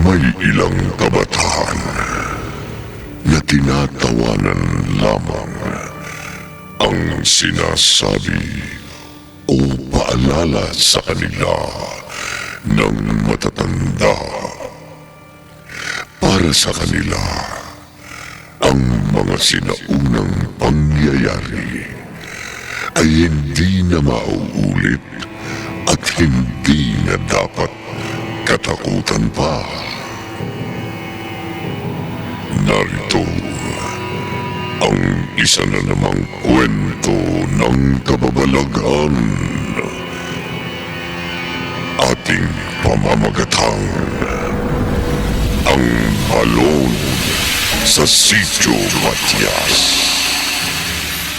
May ilang kabataan na tinatawanan lamang ang sinasabi o paalala sa kanila ng matatanda. Para sa kanila, ang mga sinaunang pangyayari ay hindi na mauulit at hindi na dapat katakutan pa. Narito ang isa na namang kwento ng kababalaghan. Ating pamamagatang ang balon sa Sitio Matias.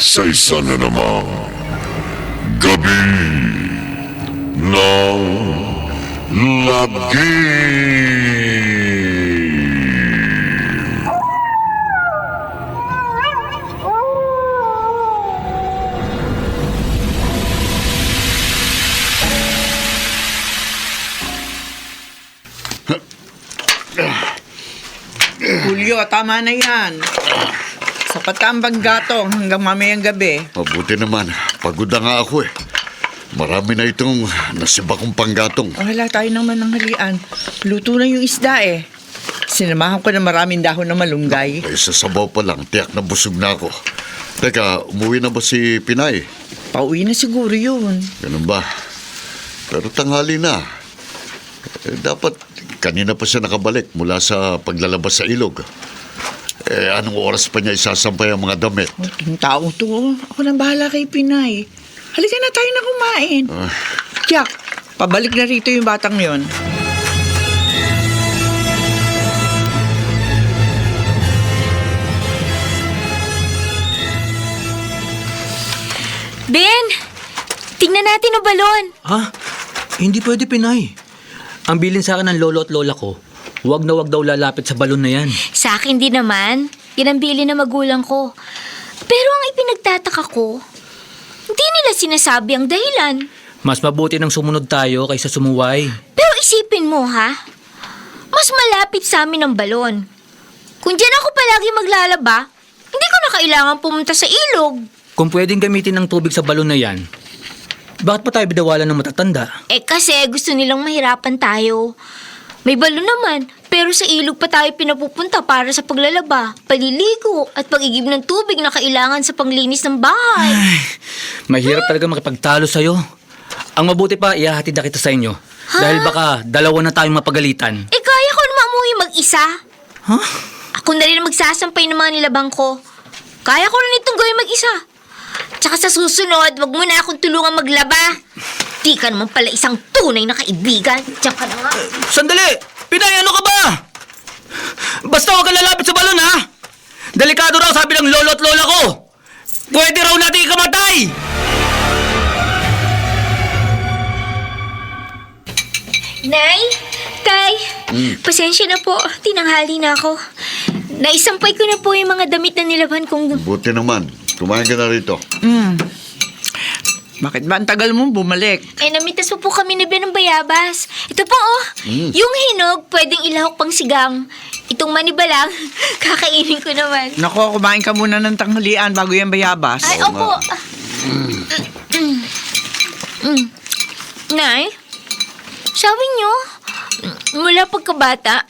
Sa isa na namang gabi ng lagi. Julio, tama na yan. Sapat ka ang panggatong hanggang mamayang gabi. Mabuti naman. Pagod na nga ako eh. Marami na itong nasiba kong panggatong. Wala tayo naman ng halian. Luto na yung isda eh. Sinamahan ko na maraming dahon na malunggay. Ay, sa sabaw pa lang, tiyak na busog na ako. Teka, umuwi na ba si Pinay? Pauwi na siguro yun. Ganun ba? Pero tanghali na. Dapat kanina pa siya nakabalik mula sa paglalabas sa ilog. Anong oras pa niya isasampay ang mga damit? Yung tao to, ako nang bahala kay Pinay. Halika na tayo na kumain. Tiyak, pabalik na rito yung batang yon. Ben! Tingnan natin ang balon. Ha? Hindi pwede, Pinay. Ang bilin sa akin ng lolo at lola ko, huwag na huwag daw lalapit sa balon na yan. Sa akin din naman. Yan ang bili ng magulang ko. Pero ang ipinagtataka ko, hindi nila sinasabi ang dahilan. Mas mabuti nang sumunod tayo kaysa sumuway. Pero isipin mo, ha? Mas malapit sa amin ang balon. Kung dyan ako palagi maglalaba, hindi ko na kailangan pumunta sa ilog. Kung pwedeng gamitin ng tubig sa balon na yan, bakit pa tayo bidawalan ng matatanda? Kasi gusto nilang mahirapan tayo. May balon naman, pero sa ilog pa tayo pinapupunta para sa paglalaba, paliligo, at pag-igib ng tubig na kailangan sa panglinis ng bahay. Mahirap talaga makipagtalo sa'yo. Ang mabuti pa, ihahatid na kita sa inyo. Dahil baka dalawa na tayong mapagalitan. Kaya ko naman umuwi mag-isa. Huh? Ako na rin ang magsasampay ng mga nilabang ko. Kaya ko rin itong gawin mag-isa. Tsaka sa susunod, wag mo na akong tulungan maglaba. Di ka naman pala isang tunay na kaibigan. Diyan ka na nga. Sandali! Pinay, ano ka ba? Basta huwag kang lalapit sa balon, ha? Delikado raw, sabi ng lolo at lola ko. Pwede raw natin ikamatay! Nay, Tay, pasensya na po. Tinanghali na ako. Naisampay ko na po yung mga damit na nilaban kong... Buti naman. Kumain ka na rito. Bakit ba ang tagal mo bumalik? Namitas po kami ni Ben ng bayabas. Ito po, yung hinog, pwedeng ilahok pang sigang. Itong maniba lang, kakainin ko naman. Nako, kumain ka muna ng tanghalian bago yan bayabas. Ay, opo. Nay, sabi niyo, mula pagkabata,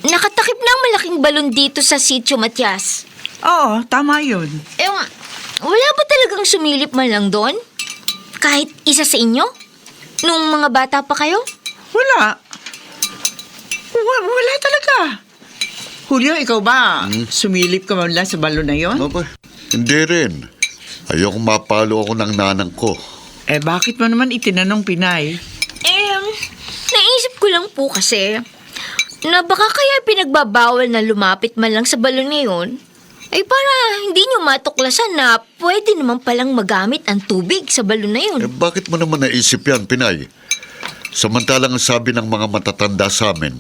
nakatakip na ang malaking balon dito sa Sitio Matias. Oo, tama yun. Wala ba talagang sumilip man lang doon? Kahit isa sa inyo? Nung mga bata pa kayo? Wala. Wala talaga. Julio, ikaw ba? Sumilip ka man lang sa balon na yon? Aba, hindi rin. Ayoko mapalo ako ng nanang ko. Bakit mo naman itinanong Pinay? Naisip ko lang po kasi na baka kaya pinagbabawal na lumapit man lang sa balon na yun ay para hindi nyo matuklasan na pwede naman palang magamit ang tubig sa balon na yun. Bakit mo naman naisip yan, Pinay? Samantalang ang sabi ng mga matatanda sa amin,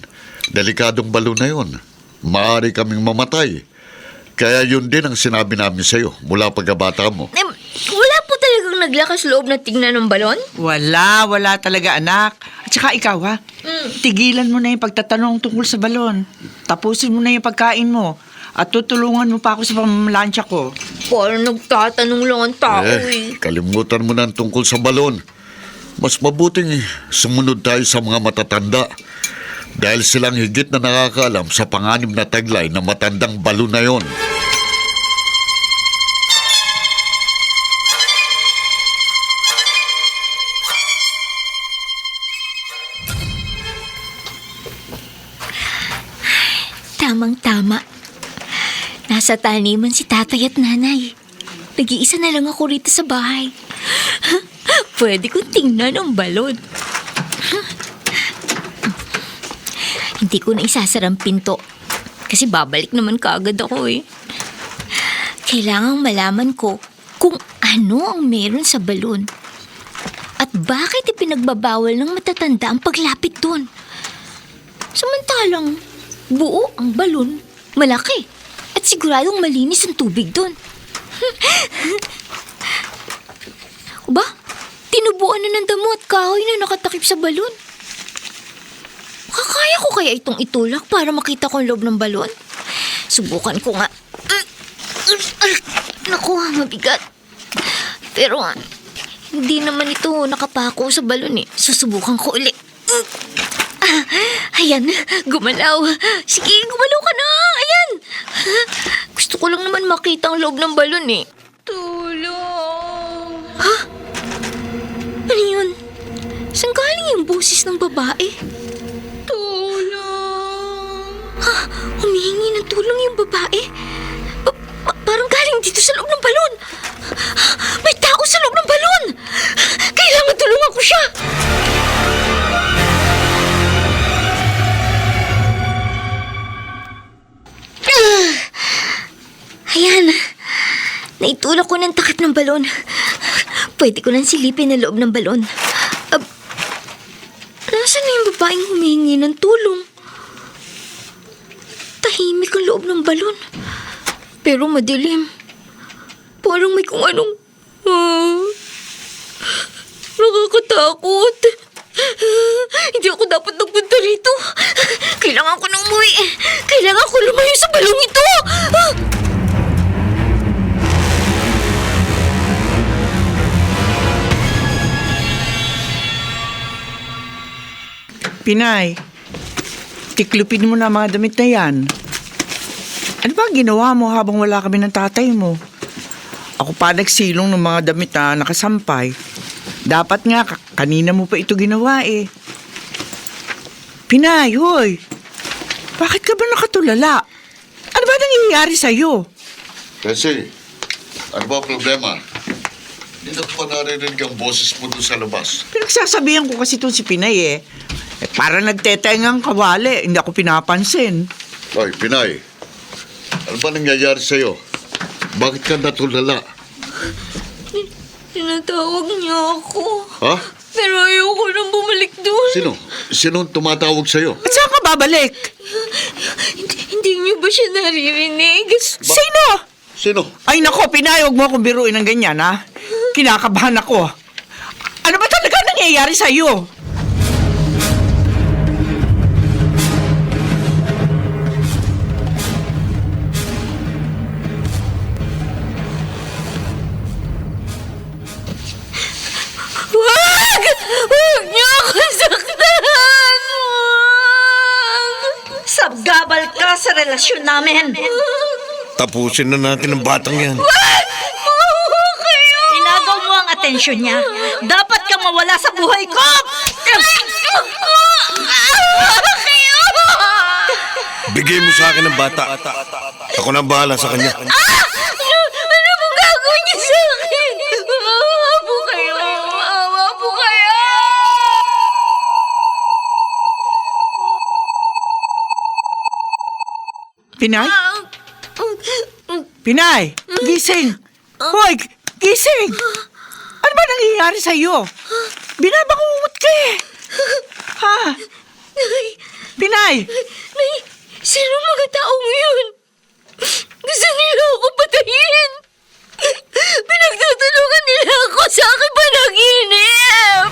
delikadong balon na yun. Maaari kaming mamatay. Kaya yun din ang sinabi namin sa'yo mula pagkabata mo. Wala po talagang naglakas loob na tingnan ng balon? Wala talaga anak. At tsaka ikaw ha, tigilan mo na yung pagtatanong tungkol sa balon. Tapusin mo na yung pagkain mo. At tutulungan mo pa ako sa pamamalansya ko. Parang nagtatanong lang ang tao eh. Kalimutan mo na ang tungkol sa balon. Mas mabuting sumunod tayo sa mga matatanda. Dahil silang higit na nakakaalam sa panganib na taglay na matandang balon na yon. Tamang-tama. Nasa taniman si tatay at nanay. Nag-iisa na lang ako rito sa bahay. Pwede kong tingnan ang balon. Hindi ko na isasara ang pinto. Kasi babalik naman kaagad ako eh. Kailangang malaman ko kung ano ang meron sa balon. At bakit ipinagbabawal ng matatanda ang paglapit doon. Samantalang buo ang balon, malaki. At siguradong malinis ang tubig doon. Ba? Tinubuan na ng damo at kahoy na nakatakip sa balon. Makakaya ko kaya itong itulak para makita ko ang loob ng balon? Subukan ko nga. Naku, mabigat. Pero hindi naman ito nakapako sa balon eh. Susubukan ko ulit. Ayan, gumalaw. Sige, gumalaw ka na. Ayan. Gusto ko lang naman makita ang loob ng balon eh. Tulong. Ha? Ano yun? Saan galing yung boses ng babae? Tulong. Ha? Humihingi ng tulong yung babae? Parang galing dito sa loob ng balon. May tao sa loob ng balon. Kailangan tulungan ko siya. Ayan. Naitulak ko ng takip ng balon. Pwede ko nang silipin ang loob ng balon. Nasaan na yung babaeng humihingi ng tulong? Tahimik ang loob ng balon. Pero madilim. Parang may kung anong... nakakatakot. Hindi ako dapat nagpunta rito. Kailangan ko na umuwi. Kailangan ko lumayo sa balong ito. Pinay, tiklupin mo na mga damit na yan. Ano ba ang ginawa mo habang wala kami ng tatay mo? Ako pa nagsilong ng mga damit na nakasampay. Dapat nga, kanina mo pa ito ginawa eh. Pinay, hoy! Bakit ka ba nakatulala? Ano ba nangyayari sa'yo? Kasi, ano ba problema? Hindi na ko pa narinig ang boses mo doon sa labas. Pinagsasabihan ko kasi itong si Pinay eh. Para nagtetengang kawali, hindi ako pinapansin. Ay, Pinay. Ano ba nangyayari sa'yo? Bakit ka natulala? Tinatawag niya ako. Ha? Pero ayoko nang bumalik doon. Sino? Sinong tumatawag sa'yo? At saan ka babalik? Hindi niyo ba siya naririnig? Sino? Sino? Ay nako, Pinay, huwag mo akong biruin ng ganyan, ha? Kinakabahan ako. Ano ba talaga nangyayari sa'yo? Wag! Huwag niyo ako saktan! Wag! Sabgabal ka sa relasyon namin. Tapusin na natin ang batang yan. Mawa kayo! Inagaw mo ang atensyon niya. Dapat kang mawala sa buhay ko! Kayo! Bigay mo sa akin ang bata. Ako na bahala sa kanya. Ano pong gagawin niyo sa akin? Maawa po kayo! Maawa po kayo! Pinay? Pinay, gising! Hoy, gising! Ano ba nangyayari sa'yo? Binabangungot ka eh! Ha? Pinay! Nay, sino mga taong yun? Gusto nila ako patayin! Pinagtutulungan nila ako sa aking panaginip!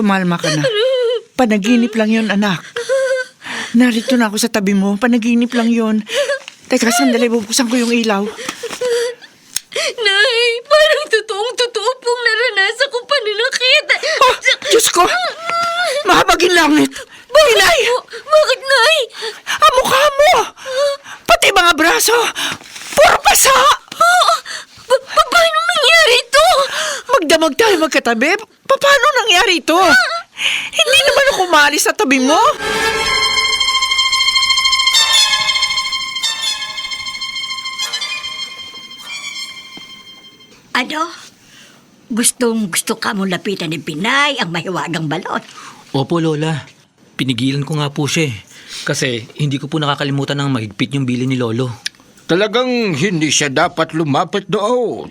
Kumalma ka na. Panaginip lang yon, anak. Narito na ako sa tabi mo. Panaginip lang yon. Teka, sandali, bubuksan ko yung ilaw. Nay, parang totoong-totoo pong naranasan ko pananakit. Oh, Diyos ko! Mahabagin langit! Pinay! Bakit, Nay? Ang mukha mo! Pati mga braso! Puro pasa! Paano nangyari ito? Magdamag tayo magkatabi? Paano nangyari ito? Hindi naman ako maalis sa tabi mo. Ano? Gusto ka mong lapitan ni Pinay ang mahiwagang balon. Opo, Lola. Pinigilan ko nga po siya eh. Kasi hindi ko po nakakalimutan ng mahigpit yung bili ni Lolo. Talagang hindi siya dapat lumapit doon.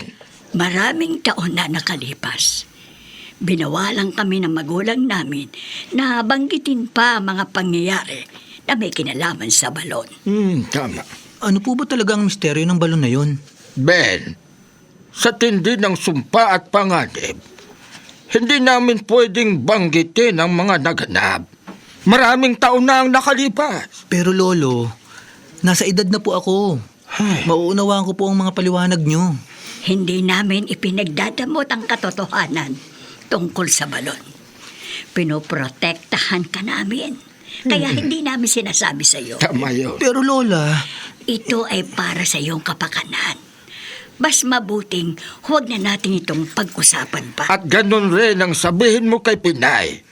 Maraming taon na nakalipas. Binawalan kami ng magulang namin na banggitin pa mga pangyayari na may kinalaman sa balon. Tama. Ano po ba talaga ang misteryo ng balon na yun? Ben, sa tindi ng sumpa at panganib, hindi namin pwedeng banggitin ang mga naganap. Maraming taon na ang nakalipas. Pero Lolo, nasa edad na po ako. Mauunawaan ko po ang mga paliwanag nyo. Hindi namin ipinagdadamot ang katotohanan tungkol sa balon. Pinoprotektahan ka namin. Kaya hindi namin sinasabi sa iyo. Tama yun. Pero Lola, Ito ay para sa iyong kapakanan. Mas mabuting huwag na natin itong pag-usapan pa. At ganun rin ang sabihin mo kay Pinay.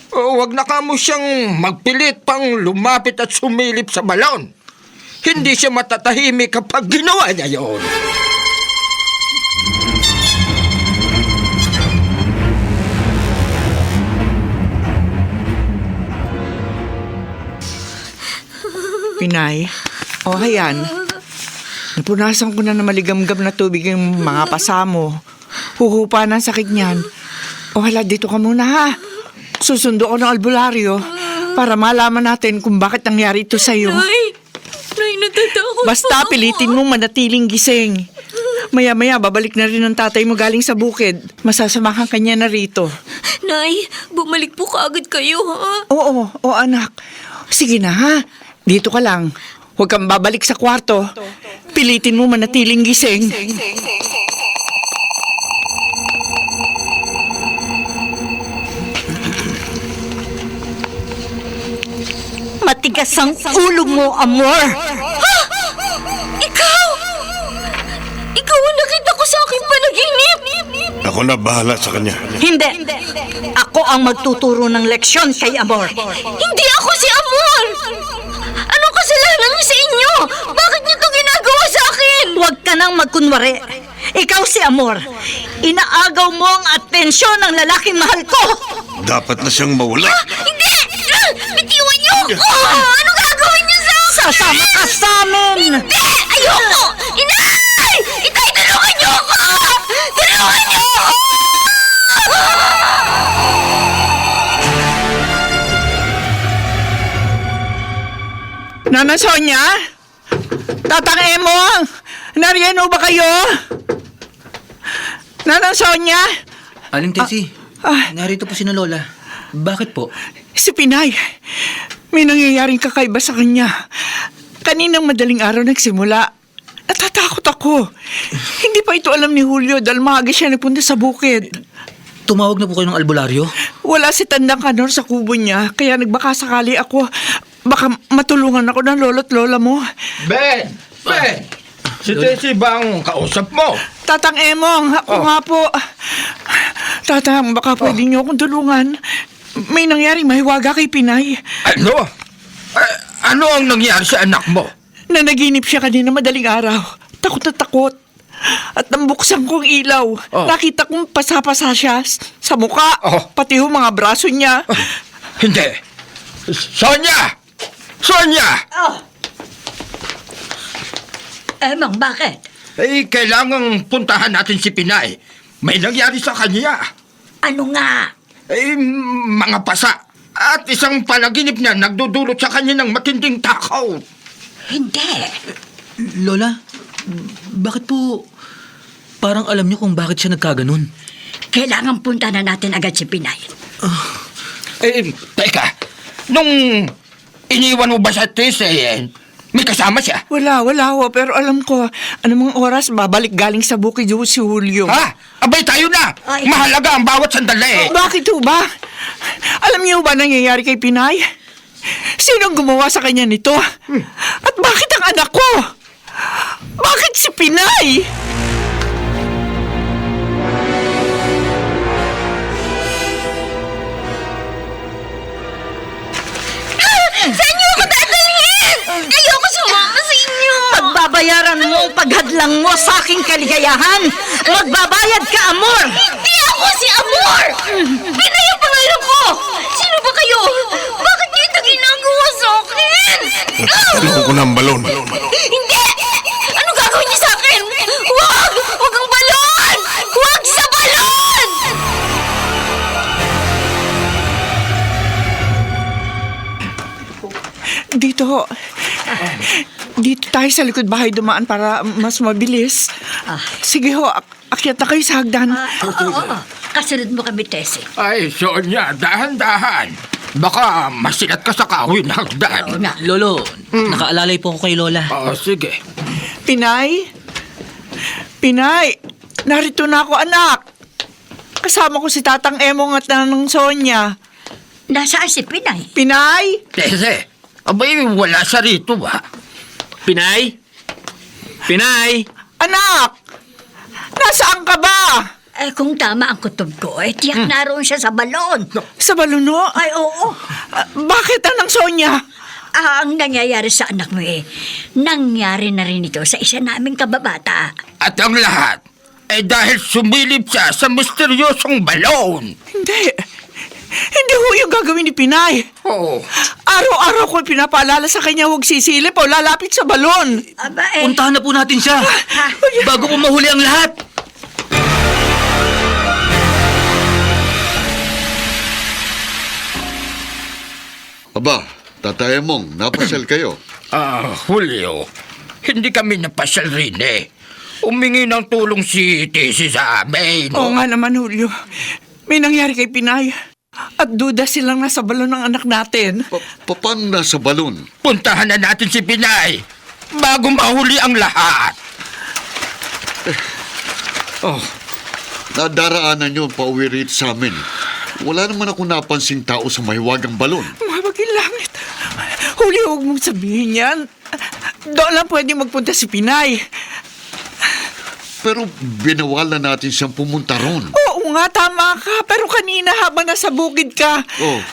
Huwag na kamo siyang magpilit pang lumapit at sumilip sa balon. Hindi siya matatahimik kapag ginawa niya yun. Pinay, o hayan. Napunasan ko na maligamgam na tubig yung mga pasa mo. Huhupa na ang sakit niyan. O hala, dito ka muna ha. Susundo ko ng albularyo para malaman natin kung bakit nangyari ito sa'yo. Nay, natatakot Basta po pilitin mong manatiling gising. Maya-maya, babalik na rin ang tatay mo galing sa bukid. Masasamahan ka niya na rito. Nay, bumalik po kaagad kayo, ha? Oo, anak. Sige na ha. Dito ka lang. Huwag kang babalik sa kwarto. Pilitin mo manatiling gising. Matigas ang ulo mo, Amor! Ikaw! Ikaw ang nakita ko sa aking panaginip! Ako na bahala sa kanya. Hindi! Ako ang magtuturo ng leksyon kay Amor. Hindi ako si Amor! Anong kasalanan niyo sa inyo? Bakit niyo ito ginagawa sa akin? Huwag ka nang magkunwari. Ikaw si Amor. Inaagaw mo ang atensyon ng lalaking mahal ko. Dapat na siyang mawala. Hindi! Bitiwan niyo ako! Ano gagawin niyo sa akin? Sasama ka sa amin! Hindi! Ayoko! Inay! Itay, tulungan niyo ako! Tulungan niyo ako! Nana Sonia? Tatang Emong? Nariyan ba kayo? Nana Sonia? Aling Tessie, narito po si na Lola. Bakit po? Si Pinay. May nangyayaring kakaiba sa kanya. Kaninang madaling araw nagsimula. Natatakot ako. Hindi pa ito alam ni Julio dahil maaga siya nagpunta sa bukid. Tumawag na po kayo ng albularyo? Wala si Tandang Kanor sa kubo niya, kaya nagbaka sakali ako. Baka matulungan ako ng lolo't lola mo. Ben! Si Tessie ba ang kausap mo? Tatang Emong, ako nga po. Tatang, baka pwede niyo akong tulungan. May nangyaring mahiwaga kay Pinay. Ano? Ano ang nangyari sa anak mo? Nanaginip siya kanina madaling araw. Takot na takot. At nang buksan kong ilaw, nakita kong pasapasa siya sa mukha. Pati ho mga braso niya. Hindi. Sonia! Sonia! Emang, bakit? Kailangang puntahan natin si Pinay. May nangyari sa kanya. Ano nga? Mga pasa. At isang panaginip niya nagdudulot sa kanya ng matinding takaw. Hindi. Lola, bakit po parang alam niyo kung bakit siya nagkaganon? Kailangan punta na natin agad si Pinay. Teka, nung iniwan mo ba sa Tess, may kasama siya? Wala ho. Pero alam ko, anong oras babalik galing sa bukid ho si Julio. Ha? Abay tayo na! Ay. Mahalaga ang bawat sandali. Bakit ho ba? Alam niyo ba nangyayari kay Pinay? Sinong gumawa sa kanya nito? At bakit ang anak ko? Bakit si Pinay? Saan niyo ako dadalhin? Ayoko sumama sa inyo. Pagbabayaran mo ang paghadlang mo sa aking kaligayahan. Magbabayad ka, Amor! Hindi ako si Amor! Pinay ang pangalan ko! Sino ba kayo? Bakit niyo ito ginagawa sa akin? Tanong ko ng balon. Hindi! Ano gagawin niyo sa akin? Huwag! Huwag ang balon! Huwag sa balon! Dito ho. Dito tayo sa likod bahay dumaan para mas mabilis. Sige ho, akyat na kayo sa hagdan. Oo. Kasunod mo kami, Tessie. Ay, Sonia, dahan-dahan. Baka masilat ka sa kahoy na hagdan. Oo nga. Lolo, nakaalalay po ako kay Lola. Sige. Pinay? Pinay, narito na ako, anak. Kasama ko si Tatang Emong at Nanang Sonia. Nasaan si Pinay? Pinay? Tese, abay wala siya rito ba? Pinay? Pinay? Anak! Nasaan ka ba? Kung tama ang kutob ko, tiyak naroon siya sa balon. Sa baluno? Ay, oo. Bakit Nanang Sonia? Ang nangyayari sa anak mo nangyari na rin ito sa isa naming kababata. At ang lahat, dahil sumilip siya sa misteryosong balon. Hindi ho yung gagawin ni Pinay. Oo. Araw-araw ko pinapaalala sa kanya huwag sisilip o lalapit sa balon. Aba, Puntahan na po natin siya. Bago po mahuli ang lahat. Aba, Tatay Emong, napasyal kayo. Julio, hindi kami napasyal rin Umingi ng tulong si Tessy sa amin. Oo nga naman, Julio. May nangyari kay Pinay. At duda silang nasa balon ng anak natin. Paano nasa balon? Puntahan na natin si Pinay bago mahuli ang lahat. Nadaraanan nyo pauwi rito sa amin. Wala naman ako napansing tao sa mahiwagang balon. Mabaging langit. Julio, huwag mong sabihin yan. Doon lang pwede magpunta si Pinay. Pero binawalan natin siyang pumunta ron. Oo nga, tama ka. Pero kanina habang nasa bukid ka,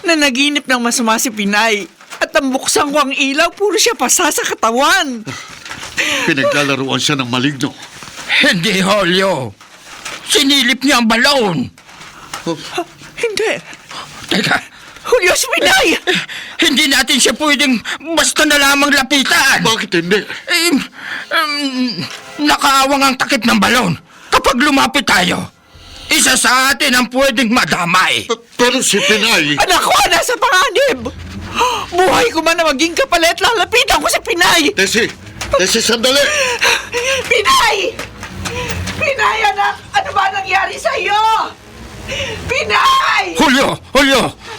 na naginip ng masama si Pinay. At ang buksan ko ang ilaw, puro siya pasa sa katawan. Pinaglalaruan siya ng maligno. Hindi, Julio. Sinilip niya ang balon. Hindi. Teka, Julio, si Pinay! hindi natin siya pwedeng basta na lamang lapitan. Bakit hindi? Nakaawang ang takip ng balon. Kapag lumapit tayo, isa sa atin ang pwedeng madamay. Pero si Pinay... Anak ko, nasa panganib! Buhay ko man na maging kapalit, lalapitan ko si Pinay! Tessie, sandali! Pinay! Pinay, anak! Ano ba nangyari sa'yo? Pinay! Julio,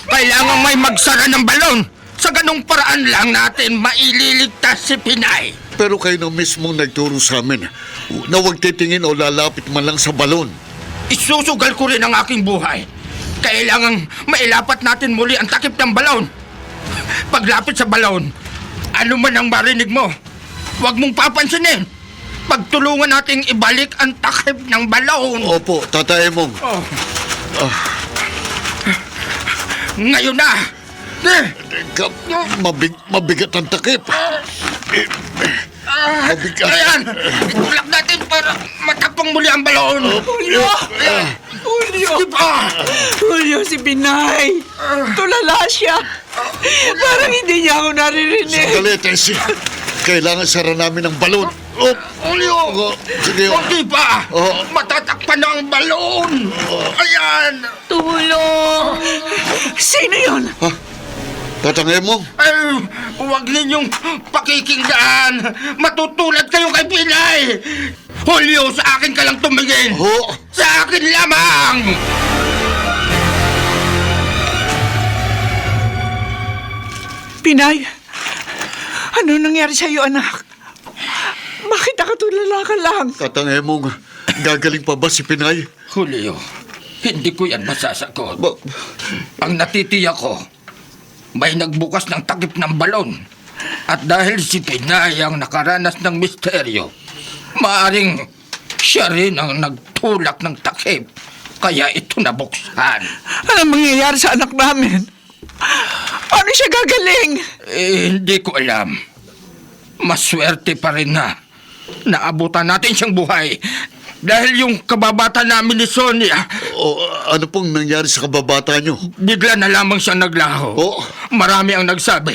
kailangan may magsara ng balon. Sa ganong paraan lang natin maililigtas si Pinay. Pero kayo na mismong nagturo sa amin na huwag titingin o lalapit man lang sa balon. Isusugal ko rin ang aking buhay. Kailangang mailapat natin muli ang takip ng balon. Paglapit sa balon, ano man ang marinig mo, huwag mong papansinin. Pagtulungan nating ibalik ang takip ng balon. Opo, Tatay Emong. Ngayon na! Mabigat ang takip. Mabigat. Ayan! Itulak natin para matapang muli ang balon. Julio! Julio, si Pinay! Tulala siya! Parang hindi niya ako naririnig. Sandali, Tessie. Kailangan sara namin ang balon. Julio! Sige. Hindi pa! Matatakpan na ang balon! Ayan! Tulong! Sino yun? Tatang Emong? Ay, huwag ninyong pakikinggan! Matutulad kayo kay Pinay! Julio, sa akin ka lang tumingin! Ho? Sa akin lamang! Pinay, ano nangyari sa'yo, anak? Bakit nakatulala ka lang? Tatang Emong, gagaling pa ba si Pinay? Julio, hindi ko yan masasagot. Ba- Ang natitiyak ko, may nagbukas ng takip ng balon. At dahil si Pinay ang nakaranas ng misteryo, maaring siya rin ang nagtulak ng takip. Kaya ito nabuksan. Anong mangyayari sa anak namin? Paano siya gagaling? Hindi ko alam. Maswerte pa rin na naabutan natin siyang buhay. Dahil yung kababata namin ni Sonia, O ano pong nangyari sa kababata nyo? bigla na lamang siya naglaho. Oh. Marami ang nagsabi,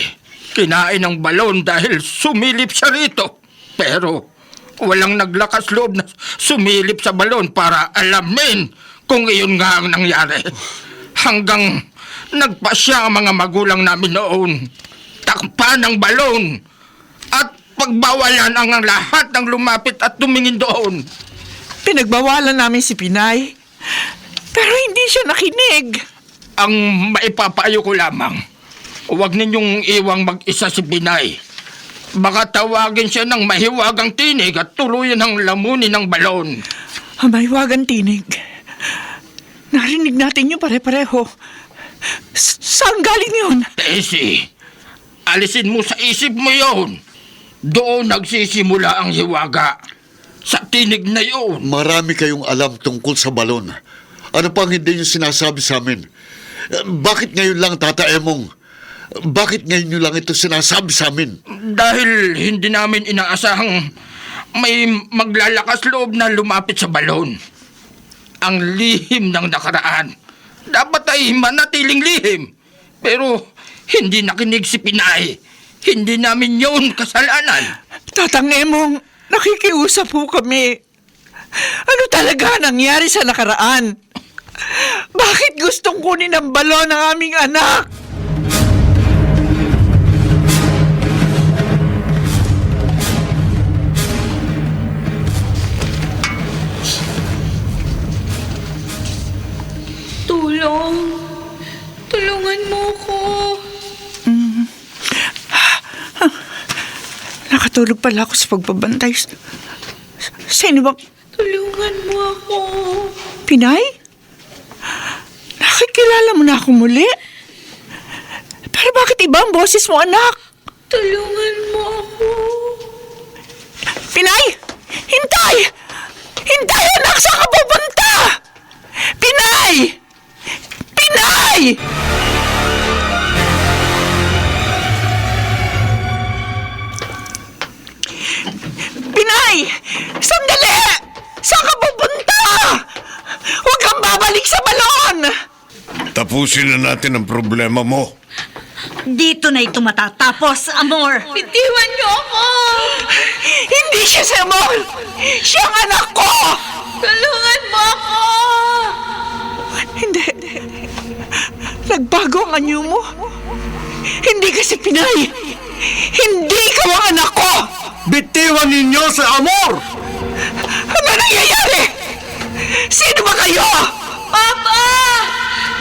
kinain ng balon dahil sumilip siya rito. Pero walang naglakas loob na sumilip sa balon para alamin kung iyon nga ang nangyari. Hanggang nagpasya ang mga magulang namin noon. Takpan ng balon at pagbawalan ang lahat ng lumapit at tumingin doon. Pinagbawalan namin si Pinay. Pero hindi siya nakinig. Ang maipapayo ko lamang, huwag ninyong iwang mag-isa si Pinay. Baka tawagin siya ng mahiwagang tinig at tuluyan ang lamunin ng balon. Mahiwagang tinig. Narinig natin yung pare-pareho. Saan galing yun? Tessie, alisin mo sa isip mo yon. Doon nagsisimula ang hiwaga. Sa tinig na yun. Marami kayong alam tungkol sa balon. Ano pang hindi nyo sinasabi sa amin? Bakit ngayon lang, Tata Emong? Bakit ngayon nyo lang ito sinasabi sa amin? Dahil hindi namin inaasahang may maglalakas loob na lumapit sa balon. Ang lihim ng nakaraan. Dapat ay manatiling lihim. Pero hindi nakinig si Pinay. Hindi namin yun kasalanan. Tatang Emong, nakikiusap po kami. Ano talaga nangyari sa nakaraan? Bakit gustong kunin ang balon ng aming anak? Tulungan mo ko. Nakatulog pala ako sa pagbabantay. Sino ba? Tulungan mo ako. Pinay? Nakikilala mo na ako muli? Pero bakit iba ang boses mo, anak? Tulungan mo ako. Pinay! Hintay! Hintay, anak! Saan ka pupunta? Pinay! Pinay! Pinay! Sandali! Saan ka pupunta? Huwag kang babalik sa balon! Tapusin na natin ang problema mo. Dito na ito matatapos, amor. Bitiwan niyo ako. Hindi siya si Amor! Siya ang anak ko! Tulungan mo ako. Hindi. Nagbago ang anyo mo. Hindi ka si Pinay. Hindi ka ang anak ko! Bitiwan ninyo si Amor! Ano nangyayari? Sino ba kayo? Papa!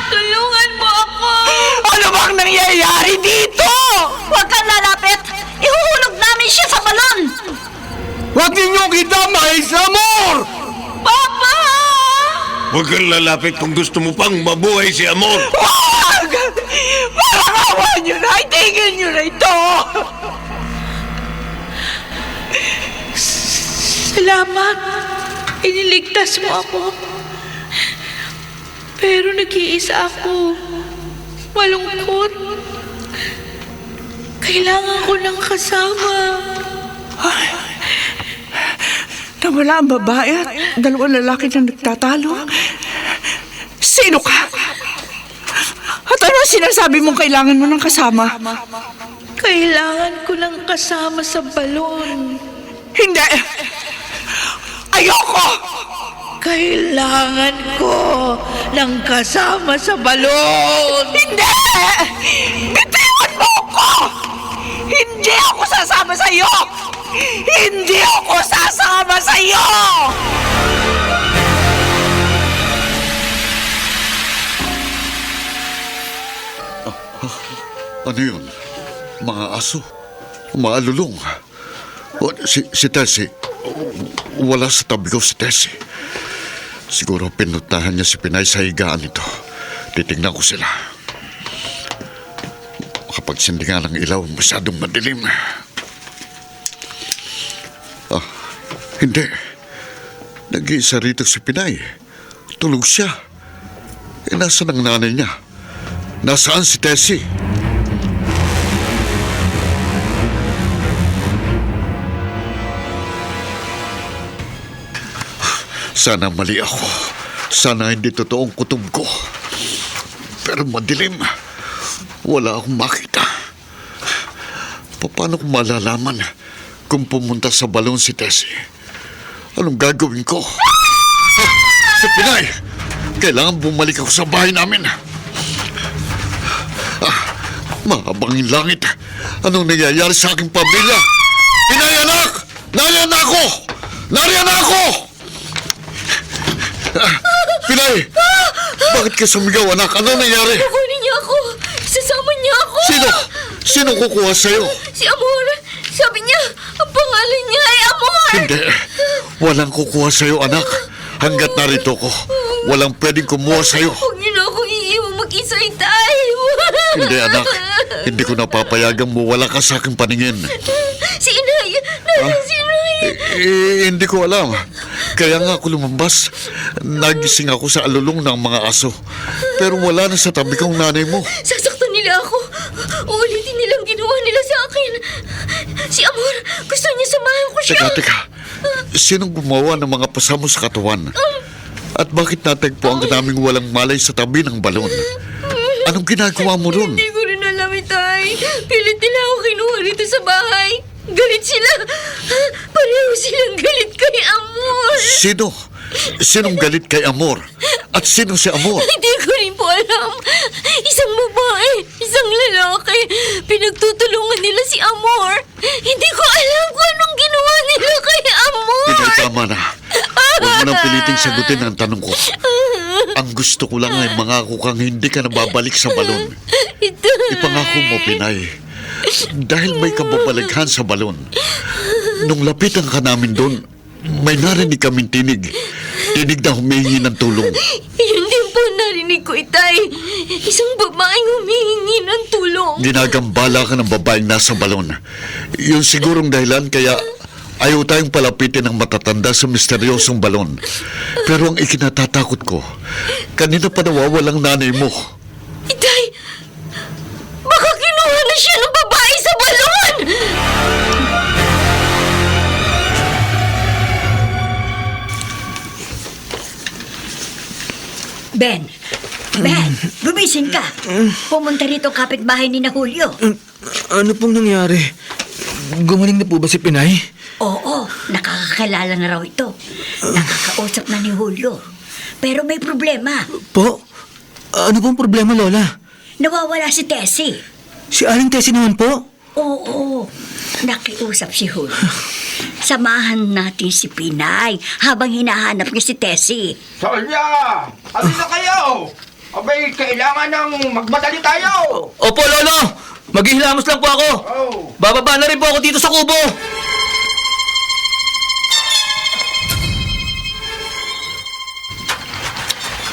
Tulungan mo ako. Ano bang nangyayari dito? Huwag kang lalapit! Ihuhulog namin siya sa balon! Huwag ninyong idamay si Amor! Papa! Huwag kang lalapit kung gusto mo pang mabuhay si Amor. Huwag! Parang awa nyo na! Itigil nyo na ito! Salamat. Iniligtas mo ako. Pero nag-iisa ako. Malungkot. Kailangan ko ng kasama. Nawala ang babae at dalawang lalaki na nagtatalo. Sino ka? At ano ang sinasabi mong kailangan mo ng kasama? Kailangan ko ng kasama sa balon. Hindi! Ayoko! Kailangan ko ng kasama sa balon. Hindi! Bitiwan mo ako! Hindi ako sasama sa iyo! Hindi ako sasama sa iyo! Ano yun? Mga aso. Maalulong. O, si Tessie. Wala sa tabi ko si Tessie. Siguro pinuntahan niya si Pinay sa higaan nito. Titignan ko sila. Kapag sindingan ng ilaw, masyadong madilim. Hindi. Nag-iisa rito si Pinay. Tulog siya. Nasaan ang nanay niya? Nasaan si Tessie? Sana mali ako. Sana hindi totoong kutob ko. Pero madilim. Wala akong makita. Paano ko malalaman kung pumunta sa balon si Tessie? Anong gagawin ko? Si Pinay! Kailangan bumalik ako sa bahay namin. Mahabangin langit. Anong nangyayari sa aking pamilya? Pinay, anak! Nariyan na ako! Nariyan na ako! Pinay! Bakit ka sumigaw, anak? Ano nangyari? Kukunin niya ako. Sasama niya ako. Sino? Sino kukuha sa'yo? Si Amor. Sabi niya, ang pangalan niya ay Amor. Hindi. Walang kukuha sa'yo, anak. Hanggat narito ko, walang pwedeng kumuha sa'yo. Huwag niyo na ako iiwan mag-isa, Itay. Hindi, anak. Hindi ko napapayagang mawala ka sa aking paningin. Si Inay. Nasaan si Inay? Hindi ko alam. Kaya nga ako lumabas. Nagising ako sa alulong ng mga aso. Pero wala na sa tabi kong nanay mo. Sasaktan nila ako. Uulitin nilang ginawa nila sa akin. Si Amor, gusto niya samahan ko siya. Teka. Sinong gumawa ng mga pasamo sa katawan? At bakit natagpo ang naming walang malay sa tabi ng balon? Anong ginagawa mo ron? Hindi ko rin alam, Itay. Pilit nila ako kinuha rito sa bahay. Galit sila. Pareho silang galit kay Amor. Sino? Sinong galit kay Amor? At sino si Amor? Hindi ko rin po alam. Isang babae, isang lalaki. Pinagtutulungan nila si Amor. Hindi ko alam kung anong ginawa nila kay Amor. Pinay, tama na. Huwag mo nang piliting sagutin ang tanong ko. Ang gusto ko lang ay mangako kang hindi ka nababalik sa balon. Ipangako mo, Pinay. Dahil may kababalaghan sa balon. Nung lapitan ka namin doon, may narinig kaming tinig. Tinig na humihingi ng tulong. Yun din po narinig ko, Itay. Isang babaeng humihingi ng tulong. Ginagambala ka ng babaeng nasa balon. Yun sigurong dahilan kaya ayaw tayong palapitin ng matatanda sa misteryosong balon. Pero ang ikinatatakot ko, kanina pa nawawalang nanay mo. Itay, baka kinuha na siya ng babae sa balon! Ben, gumising ka. Pumunta rito kapitbahay ni na Julio. Ano pong nangyari? Gumaling na po ba si Pinay? Oo, nakakakilala na raw ito. Nakakausap na ni Julio. Pero may problema. Po? Ano pong problema, Lola? Nawawala si Tessie. Si Aling Tessie naman po? Oo, nakiusap si Julio. Samahan natin si Pinay habang hinahanap niya si Tessie. Sonya! Halina kayo! Abay, kailangan ng magmadali tayo! Opo, Lolo! Maghihilamos lang po ako! Oh. Bababa na rin po ako dito sa kubo!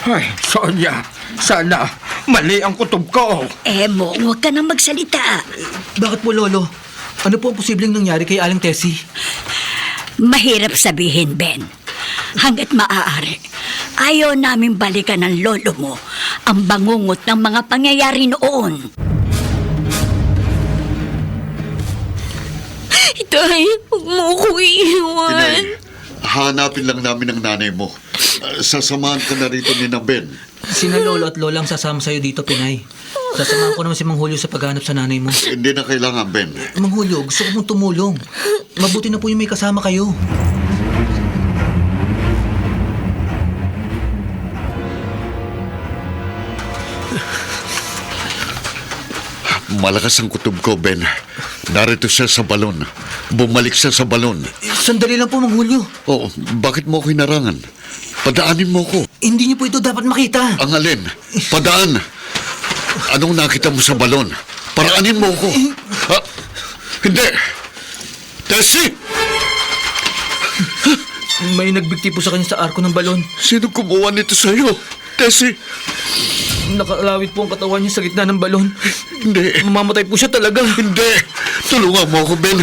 Ay, Sonya, sana mali ang kutob ko. Mo, huwag ka nang magsalita. Bakit po, Lolo? Ano po ang posibleng nangyari kay Aling Tessie? Mahirap sabihin, Ben. Hanggat maaari, ayaw namin balikan ng lolo mo ang bangungot ng mga pangyayari noon. Itay, huwag mo ko iiwan. Pinay, hanapin lang namin ang nanay mo. Sasamahan ka na rito ni na Ben. Sina Lolo at Lola ang sasama sa'yo dito, Pinay. Sasamahan ko naman si Mang Julio sa paghanap sa nanay mo. Hindi na kailangan, Ben. Mang Julio, gusto ko mong tumulong. Mabuti na po yung may kasama kayo. Malakas ang kutob ko, Ben. Narito siya sa balon. Bumalik siya sa balon. Sandali lang po, Mang Julio. Oo, bakit mo ako hinarangan? Padaanin mo ko. Hindi niyo po ito dapat makita. Ang alin? Padaan. Anong nakita mo sa balon? Paraanin mo ko. Ha? Hindi! Tessie! May nagbigti po sa kanya sa arko ng balon. Sino kumuha nito sa'yo? Tessie! Nakalawit po ang katawan niya sa gitna ng balon. Hindi. Mamamatay po siya talaga. Hindi. Tulungan mo ako, Ben.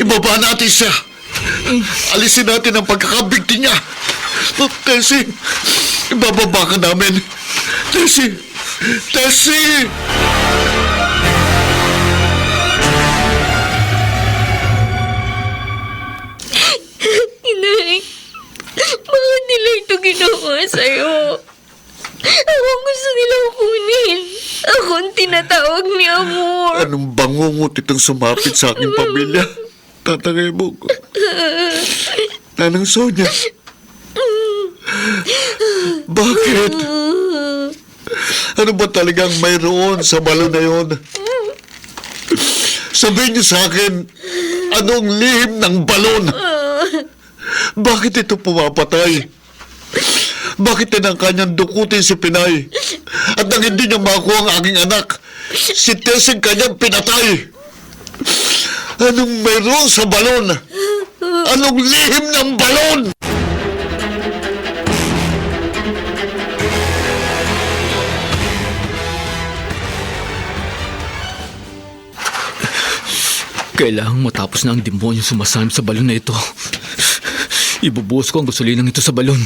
Ibaba natin siya. Alisin natin ang pagkakabigti niya. Oh, Tessie! Ibababa ka namin. Tessie! Tessie! Inay, bakit nila ito ginawa sa'yo? Ako ang gusto nilang kunin. Ako ang tinatawag ni Amor. Anong bangungot itong sumapit sa aking pamilya? Tatangay mo. Nanang Sonia. Bakit? Ano ba talagang mayroon sa balon na yun? Sabihin niyo sa akin, anong lihim ng balon? Bakit ito pumapatay? Bakit tinangka niyang dukutin si Pinay? At nang hindi niya makuha ang aking anak, si Tessing kanyang pinatay. Anong mayroon sa balon? Anong lihim ng balon? Kailangang matapos na ang demonyo sumasalm sa balon na ito. Ibubuhos ko ang gasolinang ito sa balon.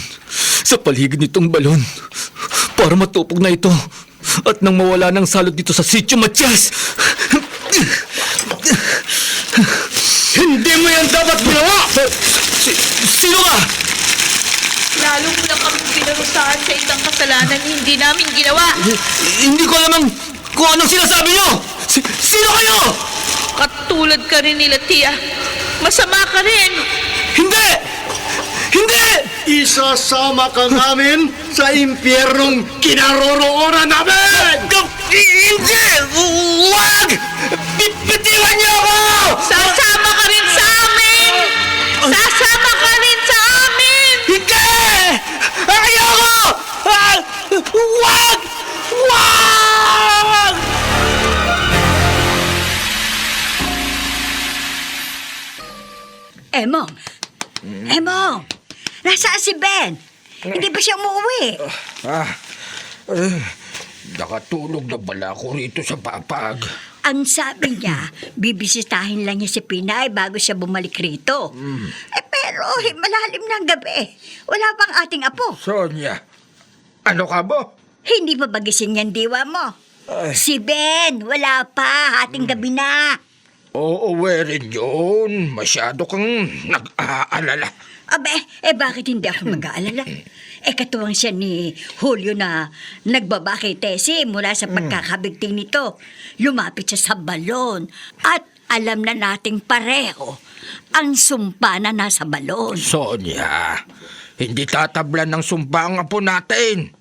Sa paligid nitong balon. Para matupog na ito. At nang mawala ng salot dito sa Sitio Matias. Hindi mo yan dapat ginawa! Sino ka? Lalo mo na kami pinarusahan sa isang kasalanan na hindi namin ginawa. Hindi ko alam kung anong sinasabi niyo! Sino kayo? Katulad ka rin nila, Tia. Masama ka rin. Hindi! Hindi! Isasama ka namin sa impyernong kinaroroonan namin! Hindi! Huwag! Bitiwan niyo ako! Sasama ka rin sa amin! Sasama ka rin sa amin! Hindi! Ayoko! Huwag! Huwag! Emong! Emong! Nasaan si Ben? Hindi ba siya umuwi? Nakatulog na bala ako rito sa papag. Ang sabi niya, bibisitahin lang niya si Pinay bago siya bumalik rito. Pero malalim na ang gabi. Wala pang ating apo. Sonia, ano ka ba? Hindi pa ba gising yan diwa mo? Si Ben, wala pa. Ating gabi na. Oo, rin yun. Masyado kang nag-aalala. Abe, bakit hindi ako mag-aalala? Katuwang siya ni Julio na nagbaba kay Tessie mula sa pagkakabigting nito. Lumapit siya sa balon at alam na nating pareho ang sumpa na nasa balon. Sonia, hindi tatablan ng sumpa ang apo natin.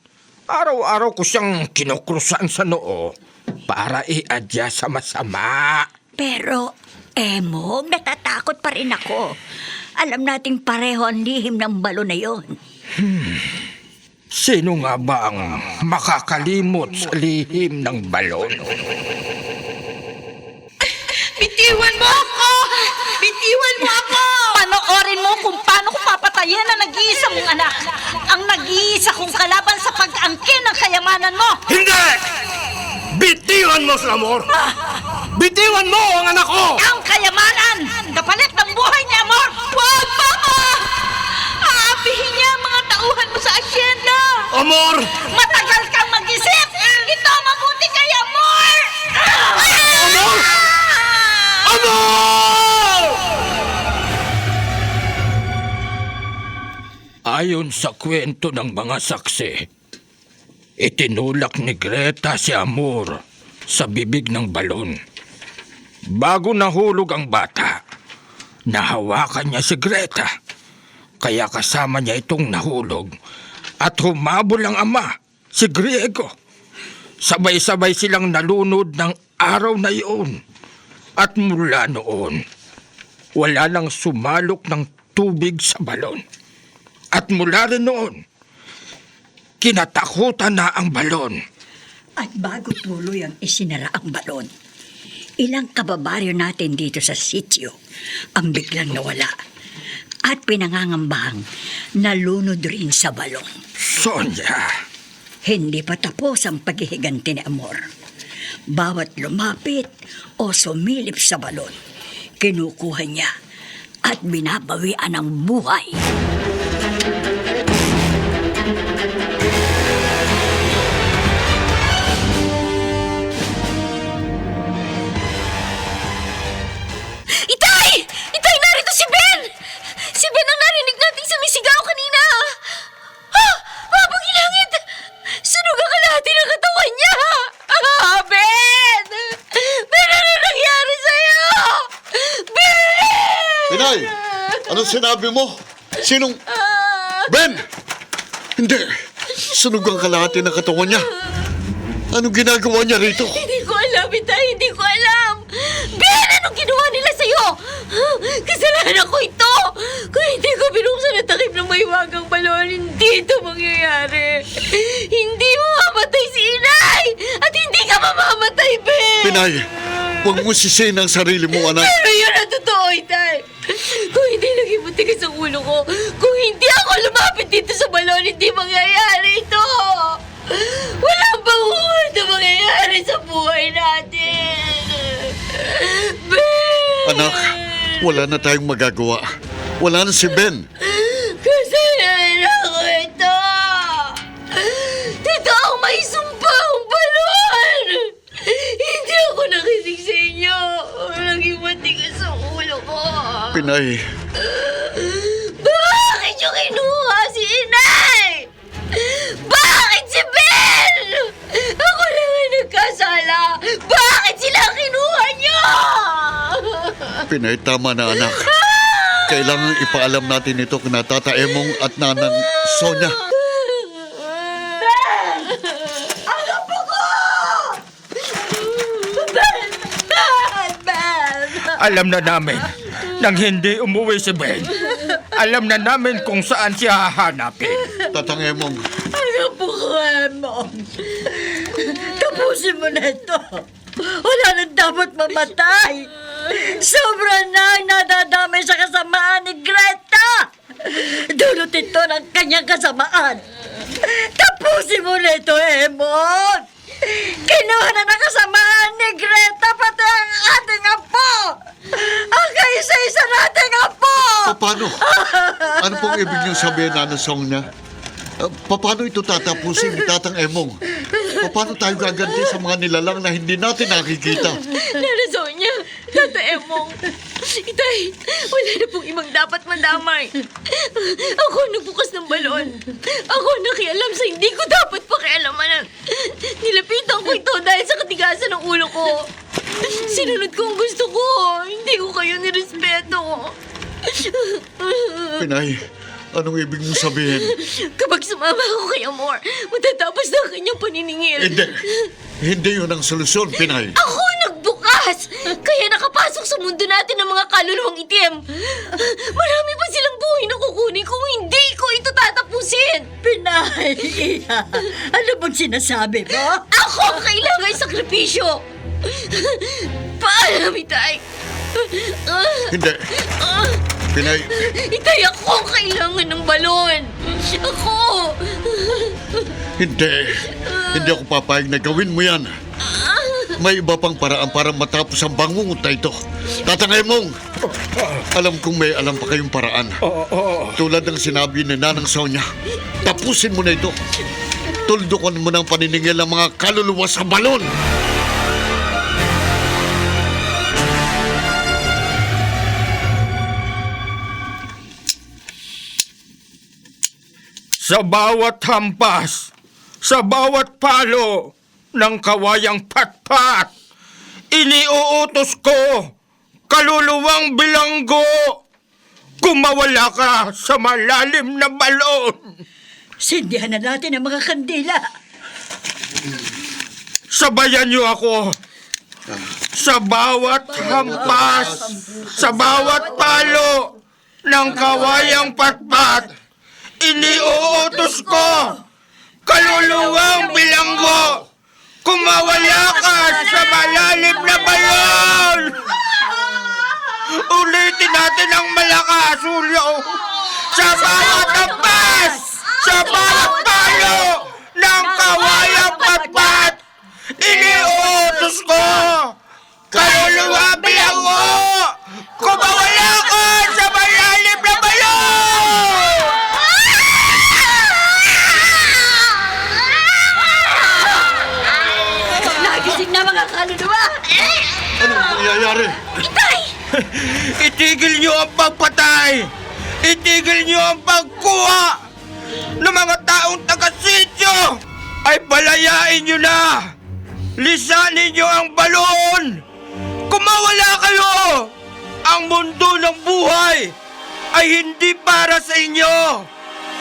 Araw-araw ko siyang kinukrusan sa noo para iadya sa masama. Pero, Emong, natatakot pa rin ako. Alam nating pareho ang lihim ng balon na yon. Sino nga ba ang makakalimot sa lihim ng balon? Bitiwan mo ako! Bitiwan mo ako! Panoorin mo kung paano ko papatayin ang nag-iisa mong anak. Ang nag-iisa kong kalaban sa pag-angkin ng kayamanan mo. Hindi! Bitiwan mo si Amor! Bitiwan mo ang anak ko! Ang kayamanan! Kapalit ng buhay ni Amor! Huwag, Papa! Aapihin niya ang mga tauhan mo sa asyenda! Amor! Matagal kang mag-isip! Ito mabuti kay Amor! Amor! Amor! Ayon sa kwento ng mga saksi, itinulak ni Greta si Amor sa bibig ng balon. Bago nahulog ang bata, nahawakan niya si Greta. Kaya kasama niya itong nahulog at humabol ang ama, si Griego. Sabay-sabay silang nalunod ng araw na iyon. At mula noon, wala nang sumalok ng tubig sa balon. At mula rin noon, kinatakutan na ang balon. At bago tuloy ang isinara ang balon, ilang kababaryo natin dito sa sitio ang biglang nawala at pinangangambahang nalunod rin sa balon. Sonia, Hindi pa tapos ang paghihiganti ni Amor. Bawat lumapit o sumilip sa balon, kinukuha niya at binabawian ng buhay. Itay! Itay, narito si Ben! Si Ben ang narinig nating sumisigaw kanina! Ha! Mabang ilangit! Sunog ang kalahati ng katawan niya! Ben! Ben, ano nangyari sa'yo? Ben! Pinay! Anong sinabi mo? Sinong... Ben! Hindi! Sunog ang kalahati ng katawan niya. Anong ginagawa niya rito? Hindi ko alam, Itay. Hindi ko alam. Ben, anong ginawa nila sa'yo? Kasalanan ko ito. Kung hindi ko binuksan ang takip ng mahiwagang balon, hindi ito mangyayari. Hindi mamamatay si Inay! At hindi ka mamamatay, Ben! Pinay, huwag mo sisihin ang sarili mo, anak. Pero yun ang totoo, Itay. Kung hindi naging matigas ang ulo ko, kung hindi ako lumapit dito sa balon, hindi mangyayari ito. Walang panguhod na mangyayari sa buhay natin. Ben! Anak, wala na tayong magagawa. Wala na si Ben. Kasalanan ko ito. Ito ang may sumpang balon. Hindi ako nakinig sa inyo. Naging matigas ang ulo ko. Pinay, Bakit yung kinuha si Inay? Bakit si Ben? Ako lang ang nagkasala. Bakit sila kinuha niyo? Pinay, tama na, anak. Kailangan ipaalam natin ito kina Tata Emong at Nanang Sonia. alam na namin nang hindi umuwi si Ben. Alam na namin kung saan siya hahanapin. Tatang Emong, Ano po ko, Emong? Tapusin mo na ito. Wala nang dapat mamatay. Sobra na ang nadadamay sa kasamaan ni Greta. Dulot ito ng kanyang kasamaan. Tapusin mo na ito, Emong. Kinuha na ng kasamaan ni Greta pati ang ating apo. Ang kaisa-isa nating apo. paano? Ano pong ibig niyong sabihin, Nanang Sonia? Paano ito tatapusin ni Tatang Emong? Paano tayo gaganti sa mga nilalang na hindi natin nakikita? Nana Sonia, Tata Emong, Itay, wala na pong ibang dapat madamay. Ako nagbukas ng balon. Ako nakialam sa hindi ko dapat pakialaman. Nilapitan ko ito dahil sa katigasan ng ulo ko. Sinunod ko ang gusto ko. Hindi ko kayo nirespeto. Pinay, anong ibig mong sabihin? Kapag sumama ako kay Amor, matatapos na ang kanyang paniningil. Hindi yun ang solusyon, Pinay. Ako nagbukas! Kaya nakapasok sa mundo natin ng mga kaluluwang itim. Marami pa silang buhay na kukunin kung hindi ko ito tatapusin. Pinay, Iya, ano bang sinasabi mo? Ako ang kailangan sakripisyo. Paalam, Itay. Hindi. Pinay, Itay, ako ang kailangan ng balon. Ako. Hindi ako papayag na gawin mo yan. May iba pang paraan para matapos ang bangungot na ito. Tatang Emong, alam kong may alam pa kayong paraan. Tulad ng sinabi ni Nanang Sonia, tapusin mo na ito. Tuldukan mo ng paniningil ng mga kaluluwa sa balon. Sa bawat hampas, sa bawat palo ng kawayang patpat, iniuutos ko, kaluluwang bilanggo, kumawala ka sa malalim na balon. Sindihan na natin ang mga kandila. Sabayan niyo ako. Sa bawat hampas, sa bawat palo ng kawayang patpat, iniuutos ko, kaluluwang bilanggo, Kumawala ka sa malalim na balon! Ulitin natin ang malakas, Julio! Sa bawat ampas! Sa bawat palo ng kawayang patpat! Iniutos ko! Kaluluwa bilang mo! Kumawala ka sa malalim na balon! Nagising na mga kaluluwa! Anong nangyayari? Itigil niyo ang pagpatay! Itigil niyo ang pagkuha ng mga taong taga-sityo! Ay palayain niyo na! Lisanin niyo ang balon! Kumawala kayo! Ang mundo ng buhay ay hindi para sa inyo!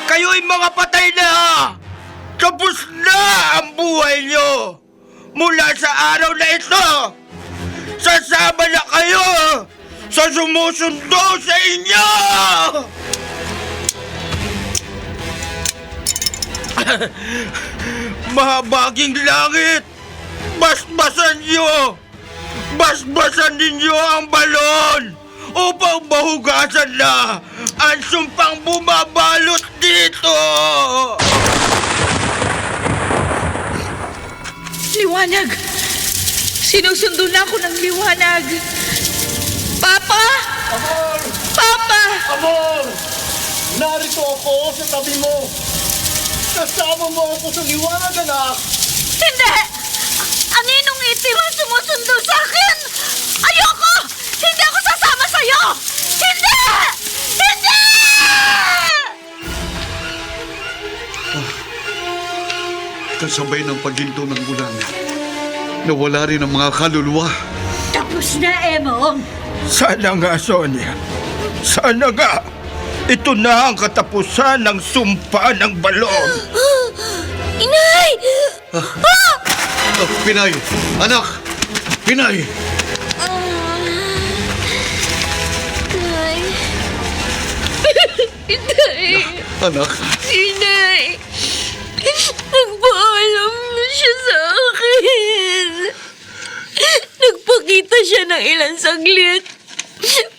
Kayo'y mga patay na! Tapos na ang buhay niyo! Mula sa araw na ito, sasama na kayo sa sumusundo sa inyo! Mahabaging langit! Basbasan niyo! Basbasan ninyo ang balon upang mahugasan na ang sumpang bumabalot dito! Liwanag! Sinusundo na ako ng liwanag! Papa! Amor! Papa! Amor! Narito ako sa tabi mo. Kasama mo ako sa liwanag, anak. Hindi! Ang inong itim ang sumusundo sa akin! Ayoko! Hindi ako sasama sa'yo! Hindi! Hindi! Kasabay ng paghinto ng ulan, nawala rin ang mga kaluluwa. Tapos na, Emong! Sana nga, Sonia. Sana nga. Ito na ang katapusan ng sumpa ng balon. Inay! Pinay! Anak! Pinay! Inay. Inay. Anak! Inay. Nagpaalam na siya sa akin. Nagpakita siya ng ilang saglit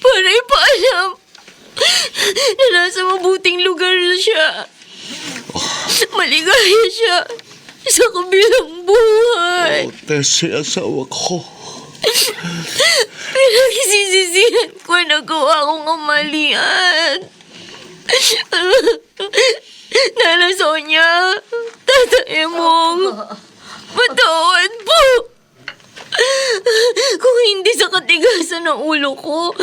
para ipaalam na nasa mabuting lugar na siya. Maligaya siya sa kabilang buhay. Tessie, asawa ko. Pinagsisisihan ko na gawa kong kamalian. Nana Sonia, Tata Emong, patawad po. Kung hindi sa katigasan ng ulo ko,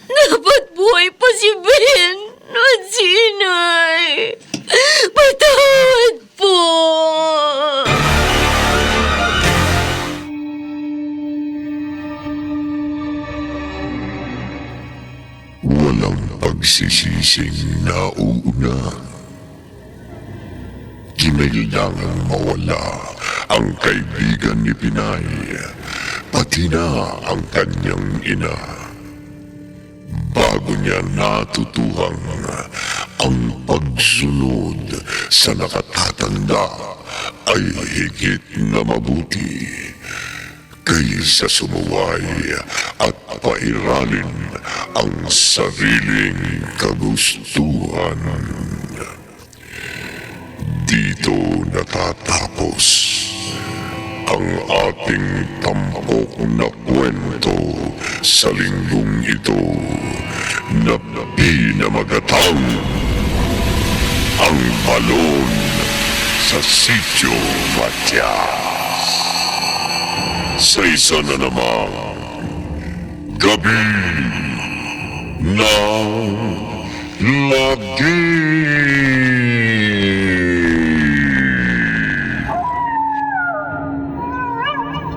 dapat buhay pa si Ben at si Inay. Patawad po. Walang pagsisising nauuna. Kinailangang mawala ang kaibigan ni Pinay, pati na ang kanyang ina. Bago niya natutuhang ang pagsunod sa nakatatanda ay higit na mabuti kaysa sumuway at pairalin ang sariling kagustuhan. Dito natatapos ang ating tampok na kwento sa linggong ito na pinamagatang ang balon sa Sitio Matias. Sa isa na namang gabi ng lagi.